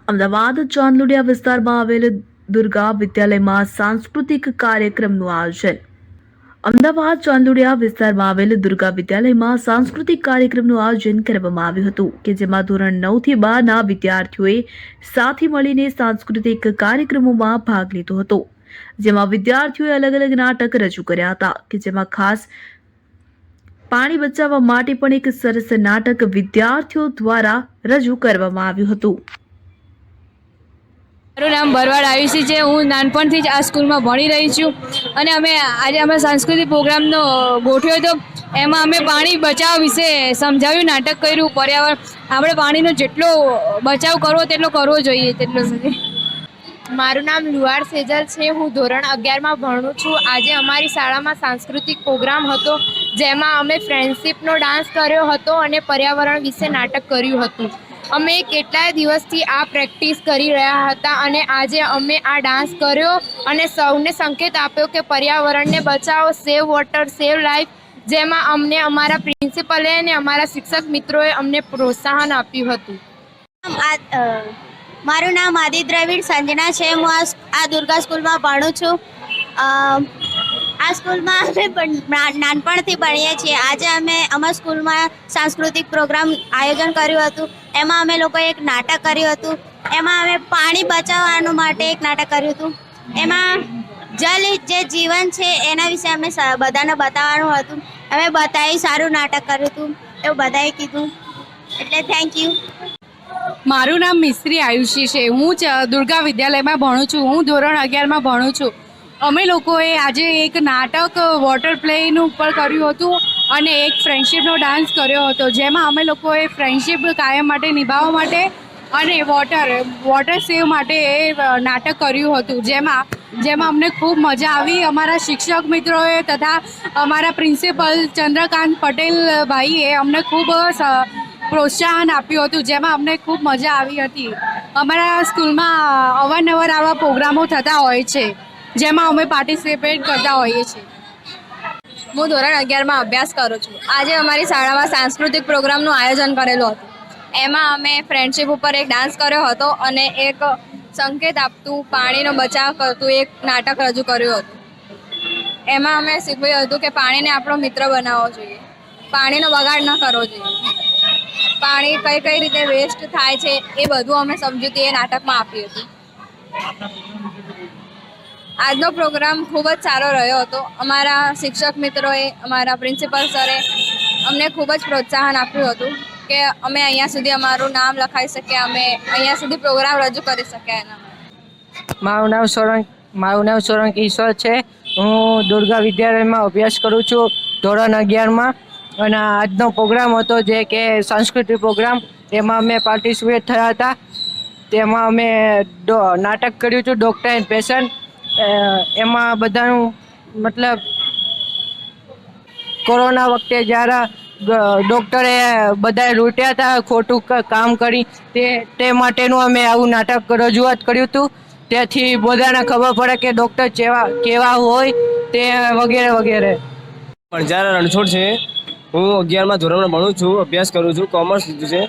અમદાવાદ ચાંદલોડિયા વિસ્તારમાં આવેલ દુર્ગા વિદ્યાલયમાં સાંસ્કૃતિક કાર્યક્રમનું આયોજન. અમદાવાદ ચાંદલોડિયા વિસ્તારમાં આવેલ દુર્ગા વિદ્યાલયમાં સાંસ્કૃતિક કાર્યક્રમનું આયોજન કરવામાં આવ્યું હતું કે જેમાં ધોરણ 9 થી 12 ના વિદ્યાર્થીઓએ સાથે મળીને સાંસ્કૃતિક કાર્યક્રમોમાં ભાગ લીધો હતો. જેમાં વિદ્યાર્થીઓએ અલગ અલગ નાટક રજૂ કર્યા હતા કે જેમાં ખાસ પાણી બચાવવા માટે પણ એક સરસ નાટક વિદ્યાર્થીઓ દ્વારા રજૂ કરવામાં આવ્યું હતું. મારું નામ ભરવાડ આયુષી છે. હું નાનપણથી જ આ સ્કૂલમાં ભણી રહી છું અને અમે સાંસ્કૃતિક પ્રોગ્રામનો ગોઠવ્યો હતો. એમાં અમે પાણી બચાવ વિશે સમજાવ્યું, નાટક કર્યું. પર્યાવરણ આપણે પાણીનો જેટલો બચાવ કરવો તેટલો કરવો જોઈએ તેટલો સુધી. મારું નામ લુહાર સેજલ છે. હું ધોરણ 11માં ભણું છું. આજે અમારી શાળામાં સાંસ્કૃતિક પ્રોગ્રામ હતો જેમાં અમે ફ્રેન્ડશિપનો ડાન્સ કર્યો હતો અને પર્યાવરણ વિશે નાટક કર્યું હતું. અમે કેટલાય દિવસથી આ પ્રેક્ટિસ કરી રહ્યા હતા અને આજે અમે આ ડાન્સ કર્યો અને સૌને સંકેત આપ્યો કે પર્યાવરણને બચાવો, સેવ વોટર, સેવ લાઈફ. જેમાં અમને અમારા પ્રિન્સિપલે અને અમારા શિક્ષક મિત્રોએ અમને પ્રોત્સાહન આપ્યું હતું. મારું નામ આદિ દ્રવિડ સંજના છે. હું આ દુર્ગા સ્કૂલમાં ભણું છું. આ સ્કૂલમાં અમે નાનપણથી ભણીએ છીએ. આજે અમે અમારા સ્કૂલમાં સાંસ્કૃતિક પ્રોગ્રામ આયોજન કર્યું હતું. એમાં અમે લોકોએ એક નાટક કર્યું હતું. એમાં અમે પાણી બચાવવાનું માટે એક નાટક કર્યું હતું. એમાં જલ જે જીવન છે એના વિશે અમે બધાને બતાવવાનું હતું. અમે બતાવી સારું નાટક કર્યું હતું એવું બધાએ કીધું. એટલે થેન્ક યુ. મારું નામ મિસ્ત્રી આયુષી છે. હું દુર્ગા વિદ્યાલયમાં ભણું છું. હું ધોરણ 11માં ભણું છું. અમે લોકોએ આજે એક નાટક વોટર પ્લેનું ઉપર કર્યું હતું અને એક ફ્રેન્ડશિપનો ડાન્સ કર્યો હતો. જેમાં અમે લોકોએ ફ્રેન્ડશિપ કાયમ માટે નિભાવવા માટે અને વોટર સેવ માટે નાટક કર્યું હતું. જેમાં અમને ખૂબ મજા આવી. અમારા શિક્ષક મિત્રોએ તથા અમારા પ્રિન્સિપલ ચંદ્રકાંત પટેલ ભાઈએ અમને ખૂબ પ્રોત્સાહન આપ્યું હતું. જેમાં અમને ખૂબ મજા આવી હતી. અમારા સ્કૂલમાં અવારનવાર આવા પ્રોગ્રામો થતા હોય છે જેમાં અમે પાર્ટિસિપેટ કરતા હોઈએ છીએ. હું ધોરણ 11માં અભ્યાસ કરું છું. આજે અમારી શાળામાં સાંસ્કૃતિક પ્રોગ્રામનું આયોજન કરેલું હતું. એમાં અમે ફ્રેન્ડશિપ ઉપર એક ડાન્સ કર્યો હતો અને એક સંકેત આપતું પાણીનો બચાવ કરતું એક નાટક રજૂ કર્યું હતું. એમાં અમે શીખવ્યું હતું કે પાણીને આપણો મિત્ર બનાવવો જોઈએ, પાણીનો બગાડ ન કરવો જોઈએ, પાણી કઈ કઈ રીતે વેસ્ટ થાય છે એ બધું અમે સમજૂતી એ નાટકમાં આપ્યું હતું. આજનો પ્રોગ્રામ ખૂબ જ સારો રહ્યો હતો. અમારા શિક્ષક મિત્રોએ, અમારા પ્રિન્સિપલ સરે અમને ખૂબ જ પ્રોત્સાહન આપ્યું હતું કે અમે અહીંયા સુધી અમારું નામ લખાવી શકીએ, અમે અહીંયા સુધી પ્રોગ્રામ રજૂ કરી શક્યા. એના મારું નામ સોલંકી ઈશ્વર છે. હું દુર્ગા વિદ્યાલયમાં અભ્યાસ કરું છું ધોરણ 11માં. અને આજનો પ્રોગ્રામ હતો જે કે સાંસ્કૃતિક પ્રોગ્રામ. એમાં અમે પાર્ટિસિપેટ થયા હતા. તેમાં અમે નાટક કર્યું હતું ડૉક્ટર એન્ડ પેશન્ટ. એમાં બધાનું મતલબ કોરોના વખતે જ્યારે ડૉક્ટરે બધાએ લૂંટ્યા હતા ખોટું કામ કરી તે માટેનું અમે આવું નાટક રજૂઆત કર્યું હતું. તેથી બધાને ખબર પડે કે ડૉક્ટર કેવા હોય તે વગેરે વગેરે. પંજારા રણછોડ છે. હું 11માં ધોરણમાં ભણું છું, અભ્યાસ કરું છું, કોમર્સ લીધું છે.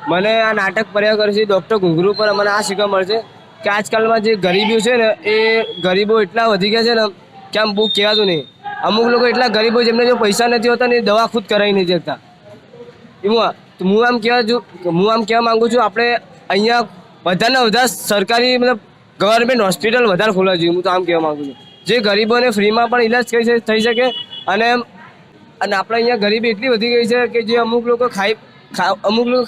મને આ નાટક પર્યા કરે છે ડૉક્ટર ઘુંઘરૂ પર મને આ શીખવા મળે છે કે આજકાલમાં જે ગરીબીઓ છે ને એ ગરીબો એટલા વધી ગયા છે ને કે આમ બહુ કહેવાતું નહીં. અમુક લોકો એટલા ગરીબો જેમને જો પૈસા નથી હોતા ને એ દવા ખુદ કરાવી નહીં શકતા. હું આમ કહેવા માગું છું આપણે અહીંયા વધારે વધારે સરકારી મતલબ ગવર્મેન્ટ હોસ્પિટલ વધારે ખોલવા જોઈએ. હું તો આમ કહેવા માગું છું જે ગરીબોને ફ્રીમાં પણ ઇલાજ થઈ શકે. અને આપણે અહીંયા ગરીબી એટલી વધી ગઈ છે કે જે અમુક લોકો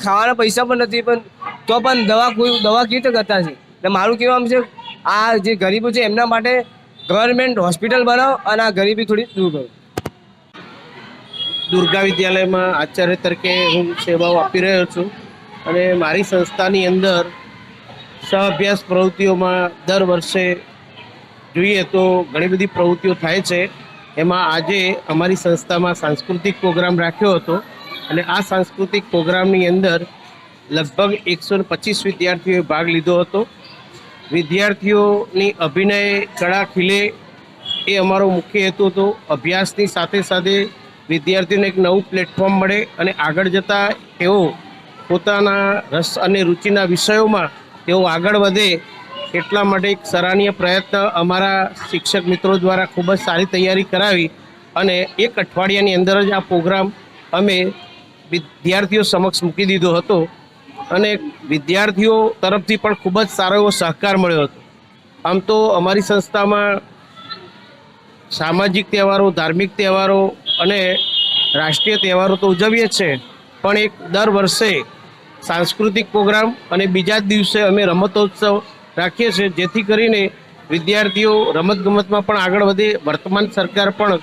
ખાવાના પૈસા પણ નથી પણ તો પણ દવા કેવી રીતે કરતા છે. એટલે મારું કહેવાનું છે આ જે ગરીબો છે એમના માટે ગવર્મેન્ટ હોસ્પિટલ બનાવો અને આ ગરીબી થોડી દૂર કરો. દુર્ગા વિદ્યાલયમાં આચાર્ય તરીકે હું સેવાઓ આપી રહ્યો છું અને મારી સંસ્થાની અંદર સહઅભ્યાસ પ્રવૃત્તિઓમાં દર વર્ષે જોઈએ તો ઘણી બધી પ્રવૃત્તિઓ થાય છે. એમાં આજે અમારી સંસ્થામાં સાંસ્કૃતિક પ્રોગ્રામ રાખ્યો હતો અને આ સાંસ્કૃતિક પ્રોગ્રામની અંદર લગભગ 125 વિદ્યાર્થીઓએ ભાગ લીધો હતો. વિદ્યાર્થીઓની અભિનય કળા ખીલે એ અમારો મુખ્ય હેતુ હતો. અભ્યાસની સાથે સાથે વિદ્યાર્થીઓને એક નવું પ્લેટફોર્મ મળે અને આગળ જતાં તેઓ પોતાના રસ અને રુચિના વિષયોમાં તેઓ આગળ વધે એટલા માટે એક સરાહનીય પ્રયત્ન અમારા શિક્ષક મિત્રો દ્વારા ખૂબ જ સારી તૈયારી કરાવી અને એક અઠવાડિયાની અંદર જ આ પ્રોગ્રામ અમે વિદ્યાર્થીઓ સમક્ષ મૂકી દીધો હતો અને વિદ્યાર્થીઓ તરફથી પણ ખૂબ જ સારો એવો સહકાર મળ્યો હતો. આમ તો અમારી સંસ્થામાં સામાજિક તહેવારો, ધાર્મિક તહેવારો અને રાષ્ટ્રીય તહેવારો તો ઉજવીએ છીએ, પણ એક દર વર્ષે સાંસ્કૃતિક પ્રોગ્રામ અને બીજા જ દિવસે અમે રમતોત્સવ રાખીએ છીએ, જેથી કરીને વિદ્યાર્થીઓ રમતગમતમાં પણ આગળ વધે. વર્તમાન સરકાર પણ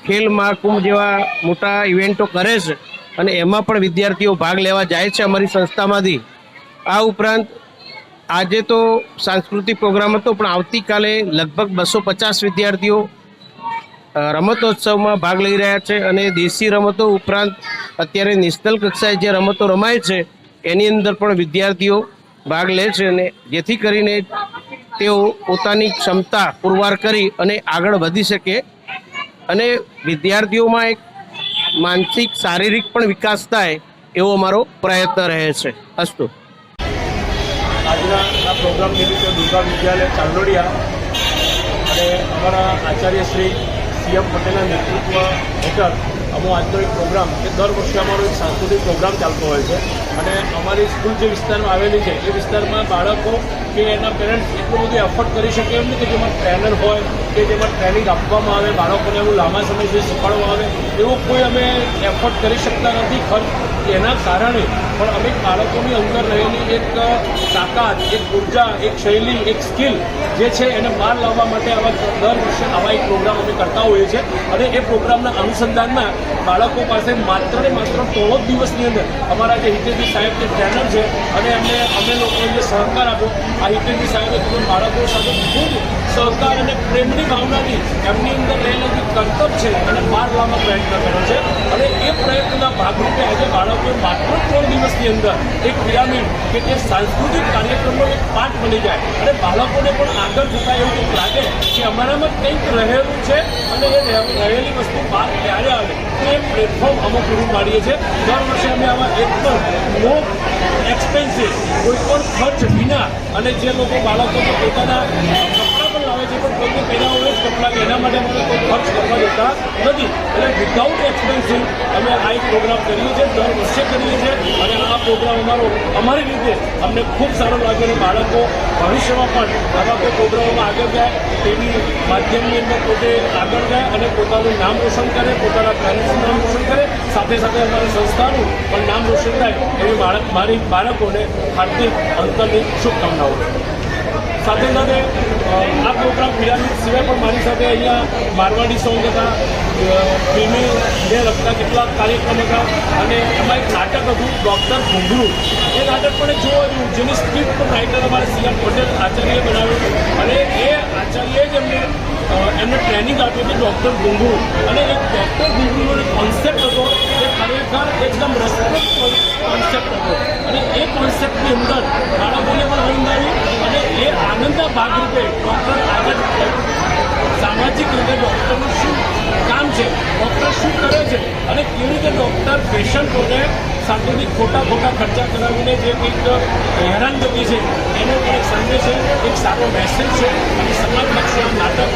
ખેલ મહાકુંભ જેવા મોટા ઇવેન્ટો કરે છે અને એમાં પણ વિદ્યાર્થીઓ ભાગ લેવા જાય છે અમારી સંસ્થામાંથી. આ ઉપરાંત આજે તો સાંસ્કૃતિક પ્રોગ્રામ હતો, પણ આવતીકાલે લગભગ 250 વિદ્યાર્થીઓ રમતોત્સવમાં ભાગ લઈ રહ્યા છે અને દેશી રમતો ઉપરાંત અત્યારે નેશનલ કક્ષાએ જે રમતો રમાય છે એની અંદર પણ વિદ્યાર્થીઓ ભાગ લે છે, અને જેથી કરીને તેઓ પોતાની ક્ષમતા પુરવાર કરી અને આગળ વધી શકે અને વિદ્યાર્થીઓમાં એક માનસિક શારીરિક પણ વિકાસ થાય એવો અમારો પ્રયત્ન રહે છે. અસ્તુ. આજના આ પ્રોગ્રામ નિમિત્તે દુર્ગા વિદ્યાલય ચાંદોડિયા અને અમારા આચાર્ય શ્રી CM પટેલના નેતૃત્વ હેઠળ અમો આજનો એક પ્રોગ્રામ કે દર વર્ષે અમારો એક સાંસ્કૃતિક પ્રોગ્રામ ચાલતો હોય છે અને અમારી સ્કૂલ જે વિસ્તારમાં આવેલી છે એ વિસ્તારમાં બાળકો કે એના પેરેન્ટ્સ એટલું બધું એફર્ટ કરી શકે એમ નહીં કે જેમાં ટ્રેનર હોય કે જેમાં ટ્રેનિંગ આપવામાં આવે, બાળકોને એવું લાંબા સમય સુધી શીખવાડવામાં આવે એવો કોઈ અમે એફર્ટ કરી શકતા નથી ખર્ચ. એના કારણે પણ અમે બાળકોની અંદર રહેલી એક તાકાત, એક ઉર્જા, એક શૈલી, એક સ્કિલ જે છે એને બહાર લાવવા માટે આવા દર વર્ષે આવા એક પ્રોગ્રામ અમે કરતા હોઈએ છીએ અને એ પ્રોગ્રામના અનુસંધાનમાં બાળકો પાસે માત્ર ને માત્ર 3 દિવસની અંદર અમારા જે હિતેશજી સાહેબ જે ટ્રેનર છે અને અમે લોકોએ જે સહકાર આપ્યો, આ હિતેશજી સાહેબે બાળકો સાથે ખૂબ સહકાર અને પ્રેમની ભાવનાથી એમની અંદર રહેલા જે કર્તવ્ય છે એને બહાર લાવવાનો પ્રયત્ન કર્યો છે અને એ પ્રયત્નના ભાગરૂપે આજે બાળકોએ માત્ર 3 દિવસની અંદર એક પિરામિડ કે જે સાંસ્કૃતિક કાર્યક્રમનો એક પાર્ટ બની જાય અને બાળકોને પણ આગળ જતા એવું કંઈક લાગે કે અમારામાં કંઈક રહેલું છે અને એ રહેલી વસ્તુ બહાર ક્યારે આવે તો એ પ્લેટફોર્મ અમે પૂરું પાડીએ છીએ. દર વર્ષે અમે આવા એક પણ નો એક્સપેન્સિવ કોઈ પણ ખર્ચ વિના અને જે લોકો બાળકોને પોતાના કપડાં પણ લાવે છે પણ કોઈને પહેર્યા હોય જ કપડાં એના માટે અમે કોઈ ખર્ચ કરવા દેતા નથી એટલે વિધાઉટ એક્સપેન્સિવ અમે આ એક પ્રોગ્રામ કરીએ છીએ, દર વર્ષે કરીએ છીએ અને આ પ્રોગ્રામ અમારી રીતે અમને ખૂબ સારો લાગે અને બાળકો ભવિષ્યમાં પણ આવા કોઈ પ્રોગ્રામોમાં આગળ જાય તેવી માધ્યમની અંદર પોતે આગળ જાય અને પોતાનું નામ રોશન કરે, પોતાના પેરેન્ટ્સનું નામ રોશન કરે, સાથે સાથે અમારી સંસ્થાનું પણ નામ રોશન થાય એવી મારી બાળકોને હાર્દિક અંતરની શુભકામનાઓ. સાથે સાથે આ પ્રોગ્રામ પિરામિડ સિવાય પણ મારી સાથે અહીંયા મારવાડી સોંગ હતા, ફિલ્મીને લગતા કેટલાક કાર્યક્રમ હતા અને એમાં એક નાટક હતું ડૉક્ટર ઘુંઘરું. એ નાટક પણ જોવા જેવું જેની સ્ક્રિપ્ટ પણ રાઇટર અમારા CM પટેલ આચાર્યએ બનાવ્યું અને એ આચાર્યએ જ એમને ટ્રેનિંગ આપી હતી ડૉક્ટર ઘુંઘરું અને એક ડૉક્ટર ઘુંઘરુનો કોન્સેપ્ટ હતો એ ખરેખર એકદમ રસપ્રદ કોન્સેપ્ટ હતો અને એ કોન્સેપ્ટની અંદર બાળકોને પણ આનંદ આવી અને એ આનંદના ભાગરૂપે ડૉક્ટર આગળ સામાજિક રીતે ડૉક્ટરનું શું કામ છે, ડૉક્ટર શું કરે છે અને કેવી રીતે ડૉક્ટર પેશન્ટોને સાંતુથી ખોટા ખર્ચા કરાવીને જે કંઈક હેરાનગતિ છે એનો પણ એક સંદેશ છે, એક સારો મેસેજ છે અને સમાજલક્ષી નાટક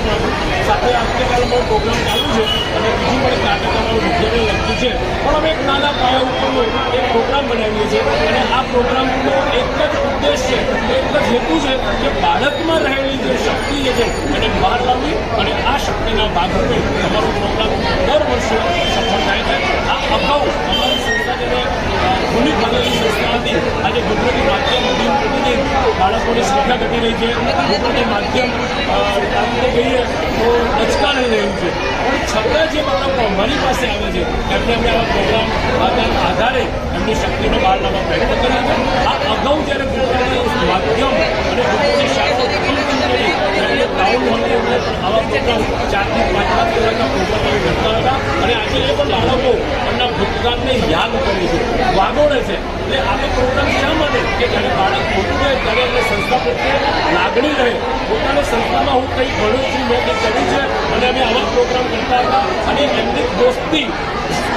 સાથે આવતીકાલમાં પ્રોગ્રામ ચાલુ છે અને બીજું પણ એક નાટક અમારું વિદ્યાલય લખ્યું છે પણ અમે એક નાના પાયા ઉપરનો એક પ્રોગ્રામ બનાવીએ છીએ અને આ પ્રોગ્રામનો એક જ ઉદ્દેશ છે, એક જ હેતુ છે કે બાળકમાં રહેલી જે શક્તિ છે એને બહાર લાવવી અને આ શક્તિના ભાગરૂપે અમારો પ્રોગ્રામ દર વર્ષે સફળ થાય છે. આ અગાઉ અમારી સંસ્થા જેને જૂની બનેલી સંસ્થા હતી આજે ગુજરાતી માધ્યમ દિન પ્રતિદિન બાળકોની સંખ્યા ઘટી રહી છે, ગુજરાતી માધ્યમ આપણે કહીએ તો અચકાઈ રહ્યું છે પણ છતાં જે બાળકો અમારી પાસે આવે છે એમને અમે આવા પ્રોગ્રામ આધારે એમની શક્તિનો બહાર લાવવા પ્રયત્ન કરીએ છીએ. આ અગાઉ જ્યારે ગુજરાતી માધ્યમ અને ગુજરાતી શાળાઓ ટાઉન હોલની અંદર પણ આવા પ્રોગ્રામ 4 થી 5 કલાકના પ્રોગ્રામ અમે કરતા હતા અને આજે એ પણ બાળકો એમના ભૂતકાળને યાદ કરે છે, વાગોળે છે. એટલે આ પ્રોગ્રામ શા માટે કે જ્યારે બાળક મોટું રહે ત્યારે એમને સંસ્થા પ્રત્યે લાગણી રહે, પોતાની સંસ્થામાં હું કંઈ ભણ્યું છું, મેં કંઈ કર્યું છે અને અમે આવા પ્રોગ્રામ કરતા હતા અને એમની દોસ્તી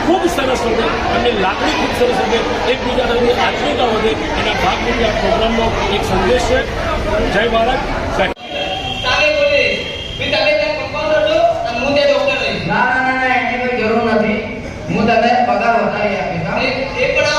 ખૂબ સરસ વધે, એમની લાગણી ખૂબ સરસ વધે, એકબીજા સાથે આત્મીયતા વધે, એના ભાગરૂપે આ પ્રોગ્રામનો એક સંદેશ છે. જય ભારત. ના એની કોઈ જરૂર નથી. હું તને પગાર વધારી આપીશ.